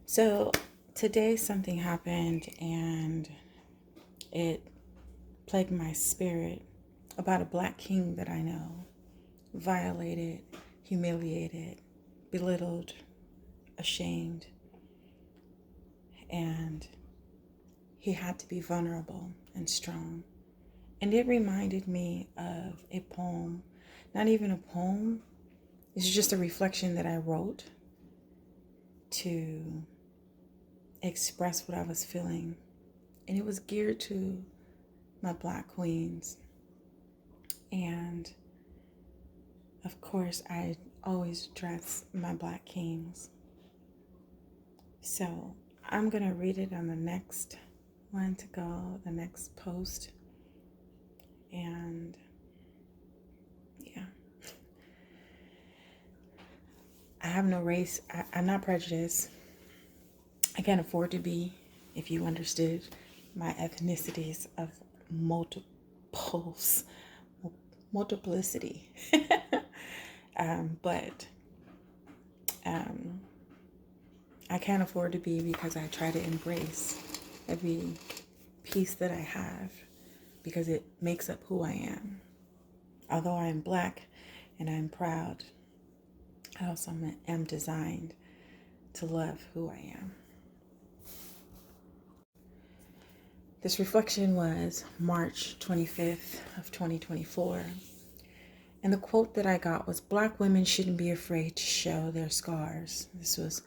So today something happened and it plagued my spirit about a black king that I know, violated, humiliated, belittled, ashamed, and he had to be vulnerable and strong. And it reminded me of a poem, not even a poem, it's just a reflection that I wrote to express what I was feeling. And it was geared to my black queens. And of course, I always dress my black kings. So I'm going to read it on the next one to go, the next post. And yeah, I have no race. I'm not prejudiced. I can't afford to be, if you understood my ethnicities of multiplicity. But I can't afford to be because I try to embrace every piece that I have because it makes up who I am. Although I am black and I'm proud, I also am designed to love who I am. This reflection was March 25th of 2024. And the quote that I got was, "Black women shouldn't be afraid to show their scars." This was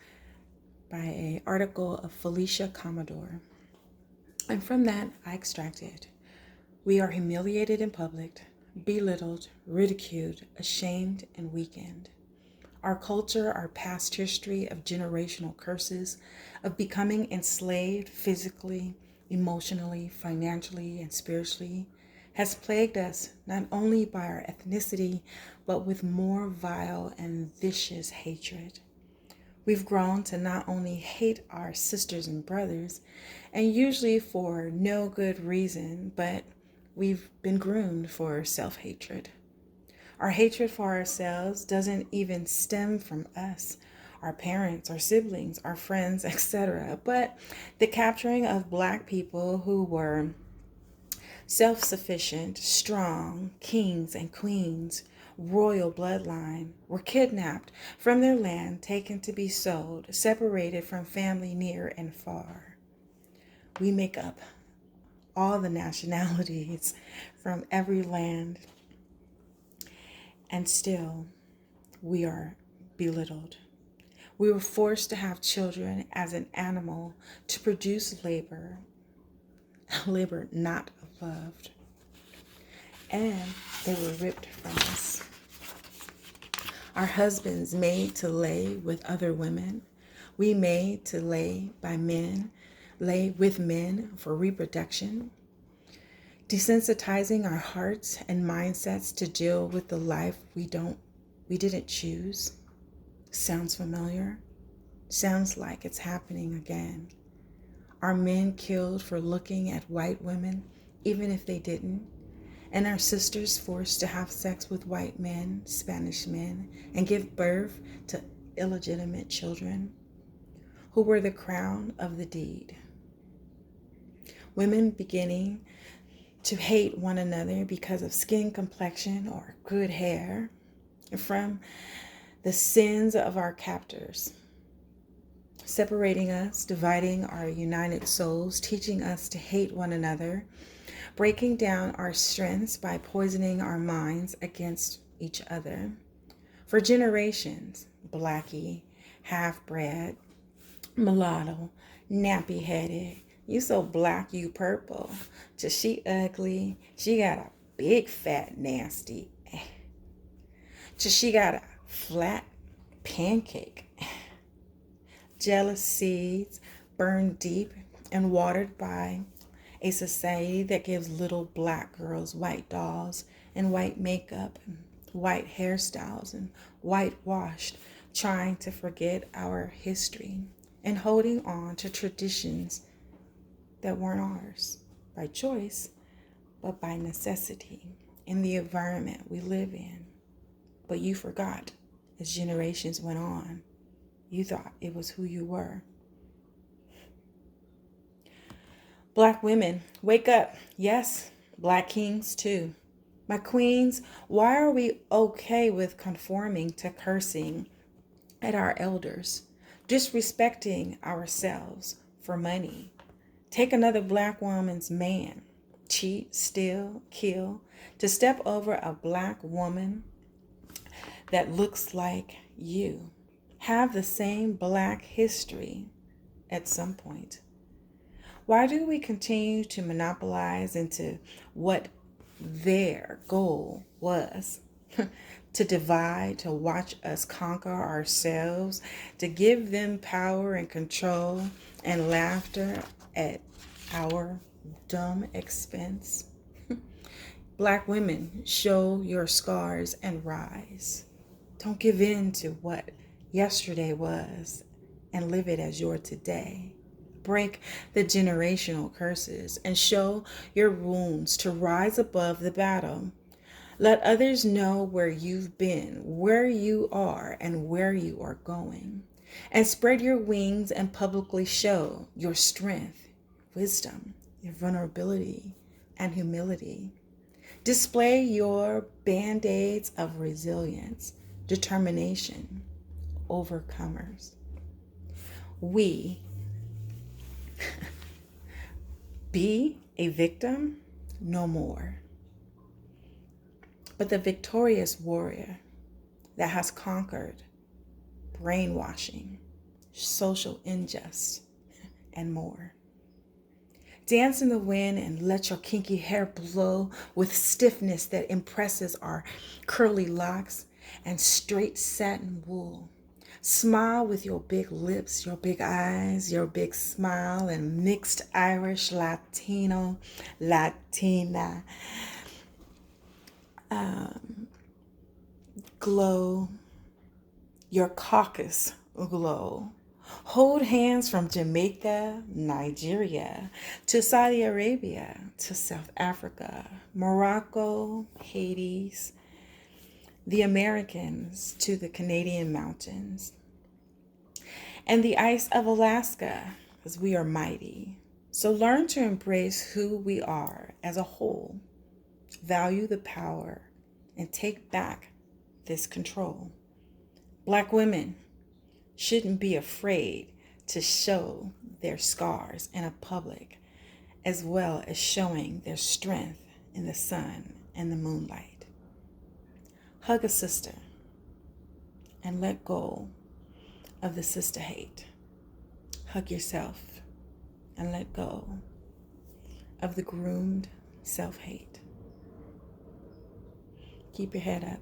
by an article of Felicia Commodore. And from that, I extracted, "We are humiliated in public, belittled, ridiculed, ashamed, and weakened. Our culture, our past history of generational curses, of becoming enslaved physically, emotionally, financially, and spiritually, has plagued us not only by our ethnicity, but with more vile and vicious hatred. We've grown to not only hate our sisters and brothers, and usually for no good reason, but we've been groomed for self-hatred. Our hatred for ourselves doesn't even stem from us, our parents, our siblings, our friends, etc., but the capturing of Black people who were self-sufficient, strong, kings and queens, royal bloodline, were kidnapped from their land, taken to be sold, separated from family near and far. We make up all the nationalities from every land, and still we are belittled. We were forced to have children as an animal to produce labor not loved, and they were ripped from us. Our husbands made to lay with other women. We made to lay with men for reproduction, desensitizing our hearts and mindsets to deal with the life we didn't choose. Sounds familiar? Sounds like it's happening again. Our men killed for looking at white women, even if they didn't. And our sisters forced to have sex with white men, Spanish men, and give birth to illegitimate children who were the crown of the deed. Women beginning to hate one another because of skin complexion or good hair, from the sins of our captors, separating us, dividing our united souls, teaching us to hate one another, breaking down our strengths by poisoning our minds against each other. For generations, Blackie, half-bred, mulatto, nappy-headed, you so black, you purple, till she ugly, she got a big, fat, nasty, till she got a flat pancake. Jealous seeds burned deep and watered by a society that gives little black girls white dolls and white makeup and white hairstyles and whitewashed, trying to forget our history and holding on to traditions that weren't ours by choice, but by necessity in the environment we live in. But you forgot as generations went on. You thought it was who you were. Black women, wake up. Yes, Black kings too. My queens, why are we okay with conforming to cursing at our elders, disrespecting ourselves for money? Take another Black woman's man, cheat, steal, kill, to step over a Black woman that looks like you. Have the same Black history at some point. Why do we continue to monopolize into what their goal was? To divide, to watch us conquer ourselves, to give them power and control and laughter at our dumb expense? Black women, show your scars and rise. Don't give in to what yesterday was and live it as your today. Break the generational curses and show your wounds to rise above the battle. Let others know where you've been, where you are, and where you are going. And spread your wings and publicly show your strength, wisdom, your vulnerability, and humility. Display your band-aids of resilience, determination, overcomers. We be a victim no more, but the victorious warrior that has conquered brainwashing, social injustice, and more. Dance in the wind and let your kinky hair blow with stiffness that impresses our curly locks and straight satin wool. Smile with your big lips, your big eyes, your big smile, and mixed Irish, Latino, Latina glow, your caucus glow. Hold hands from Jamaica, Nigeria, to Saudi Arabia, to South Africa, Morocco, Hades, the Americans to the Canadian mountains, and the ice of Alaska, because we are mighty. So learn to embrace who we are as a whole, value the power, and take back this control. Black women shouldn't be afraid to show their scars in a public, as well as showing their strength in the sun and the moonlight. Hug a sister and let go of the sister hate. Hug yourself and let go of the groomed self-hate. Keep your head up.